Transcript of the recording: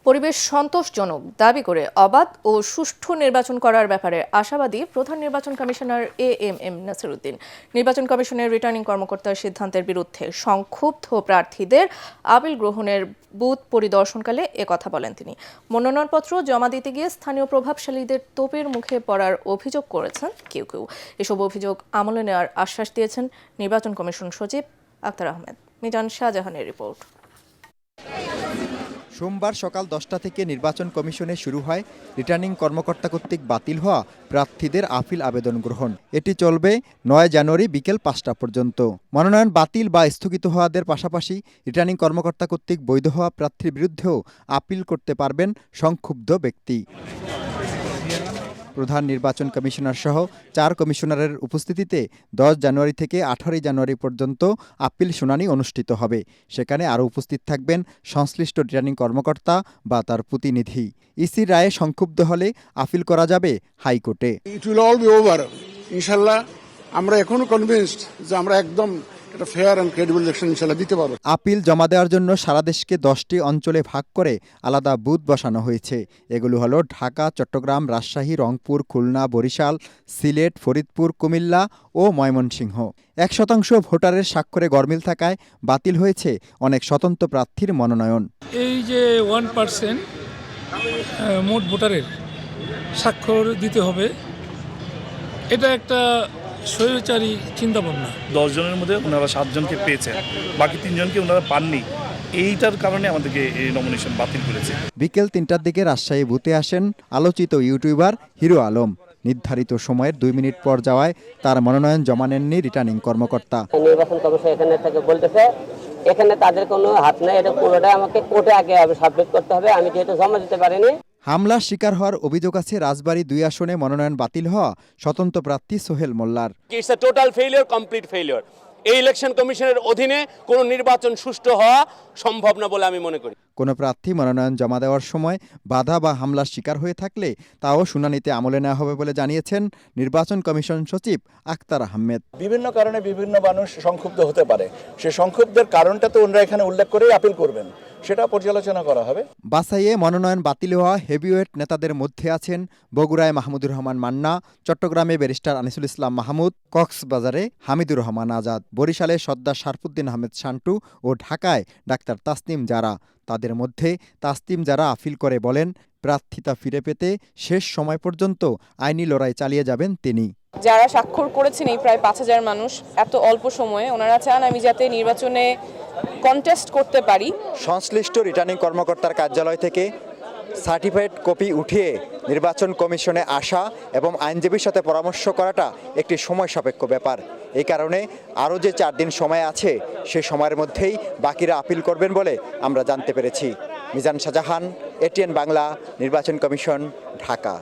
পরিবেশ সন্তোষজনক দাবি করে অবাধ ও সুষ্ঠু নির্বাচন করার ব্যাপারে আশাবাদী প্রধান নির্বাচন কমিশনার এএমএম নাসিরউদ্দিন। নির্বাচন কমিশনের রিটার্নিং কর্মকর্তার সিদ্ধান্তের বিরুদ্ধে সংক্ষুব্ধ প্রার্থীদের আপিল গ্রহণের বুথ পরিদর্শনকালে একথা বলেন তিনি। মনোনয়নপত্র জমা দিতে গিয়ে স্থানীয় প্রভাবশালীদের তোপের মুখে পড়ার অভিযোগ করেছেন কেউ কেউ। এসব অভিযোগ আমলে নেওয়ার আশ্বাস দিয়েছেন নির্বাচন কমিশন সচিব আক্তার আহমেদ। মিজান শাহজাহানের রিপোর্ট। সোমবার সকাল 10টা থেকে নির্বাচন কমিশনে শুরু হয় রিটার্নিং কর্মকর্তা কর্তৃক বাতিল হওয়া প্রার্থীদের আপিল আবেদন গ্রহণ। এটি চলবে 9 জানুয়ারি বিকেল 5টা পর্যন্ত। মনোনয়ন বাতিল বা স্থগিত হওয়াদের পাশাপাশি রিটার্নিং কর্মকর্তা কর্তৃক বৈধ হওয়া প্রার্থীর বিরুদ্ধেও আপিল করতে পারবেন সংক্ষুব্ধ ব্যক্তি। প্রধান নির্বাচন কমিশনার সহ 4 কমিশনারের উপস্থিতিতে 10 জানুয়ারি থেকে 18 জানুয়ারি পর্যন্ত আপিল শুনানি অনুষ্ঠিত হবে। সেখানে আরও উপস্থিত থাকবেন সংশ্লিষ্ট রিটার্নিং কর্মকর্তা বা তার প্রতিনিধি। ইসির রায়ে সংক্ষুব্ধ হলে আপিল করা যাবে হাইকোর্টে। It will all be over ইনশাআল্লাহ। আমরা এখনো কনভিন্সড যে আমরা একদম একটা ফেয়ার এন্ড ক্রেডিবল ইলেকশন ইনশাআল্লাহ দিতে পারব। আপিল জমা দেওয়ার জন্য সারা দেশকে 10টি অঞ্চলে ভাগ করে আলাদা বুথ বসানো হয়েছে। এগুলো হলো ঢাকা, চট্টগ্রাম, রাজশাহী, রংপুর, খুলনা, বরিশাল, সিলেট, ফরিদপুর, কুমিল্লা ও ময়মনসিংহ। 1% ভোটারের স্বাক্ষরে গরমিল থাকায় বাতিল হয়েছে অনেক স্বতন্ত্র প্রার্থীর মনোনয়ন। এই যে 1% মোট ভোটারের স্বাক্ষর দিতে হবে, এটা একটা স্বৈরাচারী চিন্তাভাবনা। 10 জনের মধ্যে ওনারা 7 জনকে পেয়েছেন, বাকি 3 জনকে ওনারা পাননি। এইটার কারণে আমাদেরকে এই নমিনেশন বাতিল করেছে। বিকেল 3টার দিকে রাজশাহী বুথে আসেন আলোচিত ইউটিউবার হিরো আলম। নির্ধারিত সময়ের 2 মিনিট পর যাওয়ায় তার মনোনয়ন জমা নেননি রিটার্নিং কর্মকর্তা। নির্বাচন কমিশন এখানে থেকে বলতেছে এখানে তাদের কোনো হাত নেই, এটা পুরোটাই আমাকে কোর্টে আগে সাবমিট করতে হবে। আমি যেহেতু জমা দিতে পারিনি। হামলার শিকার হওয়ার অভিযোগ আছে রাজবাড়ী 2 আসনে মনোনয়ন বাতিল হওয়া স্বতন্ত্র প্রার্থী সোহেল মোল্লার। It's a total failure, complete failure. এই ইলেকশন কমিশনের অধীনে কোনো নির্বাচন সুষ্ঠু হওয়া সম্ভব না বলে আমি মনে করি। কোনো প্রার্থী মনোনয়ন জমা দেওয়ার সময় বাধা বা হামলার শিকার হয়ে থাকলে তাও শুনানিতে আমলে নেওয়া হবে বলে জানিয়েছেন নির্বাচন কমিশন সচিব আক্তার আহমেদ। বিভিন্ন কারণে বিভিন্ন মানুষ সংক্ষুব্ধ হতে পারে, সে সংক্ষুব্ধের কারণটা তো ওনারা এখানে উল্লেখ করেই আপিল করবেন, সেটা পর্যালোচনা করা হবে। বাছাইয়ে মনোনয়ন বাতিল হওয়া হেভিওয়েট নেতাদের মধ্যে আছেন বগুড়ায় মাহমুদুর রহমান মান্না, চট্টগ্রামে ব্যারিস্টার আনিসুল ইসলাম মাহমুদ, কক্সবাজারে হামিদুর রহমান আজাদ, বরিশালে সর্দার শারফুদ্দিন আহমেদ শান্টু ও ঢাকায় ডাক্তার তাসনিম জারা। তাদের মধ্যে তাসনিম জারা আপিল করে বলেন, প্রার্থিতা ফিরে পেতে শেষ সময় পর্যন্ত আইনি লড়াই চালিয়ে যাবেন তিনি। যারা স্বাক্ষর করেছেন এই প্রায় 5000 মানুষ, এত অল্প সময়ে ওনারা চান আমি যাতে নির্বাচনে কন্টেস্ট করতে পারি। সংশ্লিষ্ট রিটার্নিং কর্মকর্তার কার্যালয় থেকে সার্টিফাইড কপি উঠিয়ে নির্বাচন কমিশনে আসা এবং আইনজীবীর সাথে পরামর্শ করাটা একটি সময় সাপেক্ষ ব্যাপার। এই কারণে আরও যে 4 দিন সময় আছে সে সময়ের মধ্যেই বাকিরা আপিল করবেন বলে আমরা জানতে পেরেছি। মিজান শাহজাহান, এটিএন বাংলা, নির্বাচন কমিশন, ঢাকা।